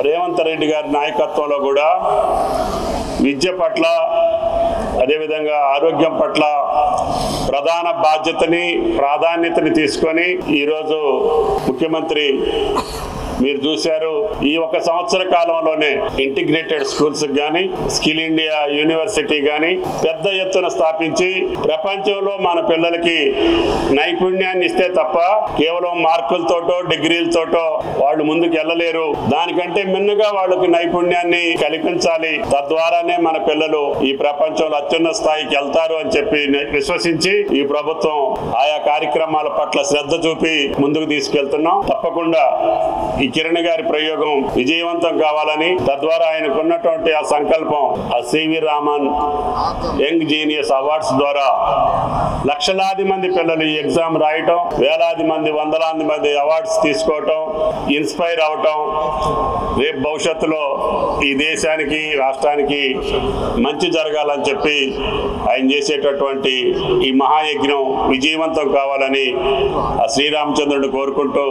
రేవంత్ రెడ్డి గారి నాయకత్వంలో కూడా విద్య పట్ల అదేవిధంగా ఆరోగ్యం పట్ల ప్రధాన బాధ్యతని ప్రాధాన్యతని తీసుకొని ఈరోజు ముఖ్యమంత్రి మీరు చూశారు ఈ ఒక సంవత్సర కాలంలోనే ఇంటిగ్రేటెడ్ స్కూల్స్ కానీ స్కిల్ ఇండియా యూనివర్సిటీ కానీ పెద్ద ఎత్తున స్థాపించి ప్రపంచంలో మన పిల్లలకి నైపుణ్యాన్ని ఇస్తే తప్ప కేవలం మార్కులతోటో డిగ్రీలతోటో వాళ్ళు ముందుకు వెళ్ళలేరు. దానికంటే మిన్నగా వాళ్ళకి నైపుణ్యాన్ని కల్పించాలి. తద్వారానే మన పిల్లలు ఈ ప్రపంచంలో అత్యున్నత స్థాయికి వెళ్తారు అని చెప్పి విశ్వసించి ఈ ప్రభుత్వం ఆయా కార్యక్రమాల పట్ల శ్రద్ధ చూపి ముందుకు తీసుకెళ్తున్నాం. తప్పకుండా ఈ కిరణ్ గారి ప్రయోగం విజయవంతం కావాలని, తద్వారా ఆయనకున్నటువంటి ఆ సంకల్పం ఆ C V Raman young genius awards ద్వారా లక్షలాది మంది పిల్లలు ఈ ఎగ్జామ్ రాయటం, వేలాది మంది వందలాది మంది అవార్డ్స్ తీసుకోవటం, ఇన్స్పైర్ అవటం, రేపు భవిష్యత్తులో ఈ దేశానికి రాష్ట్రానికి మంచి జరగాలని చెప్పి ఆయన చేసేటటువంటి ఈ మహాయజ్ఞం విజయవంతం కావాలని ఆ శ్రీరామచంద్రుడిని కోరుకుంటూ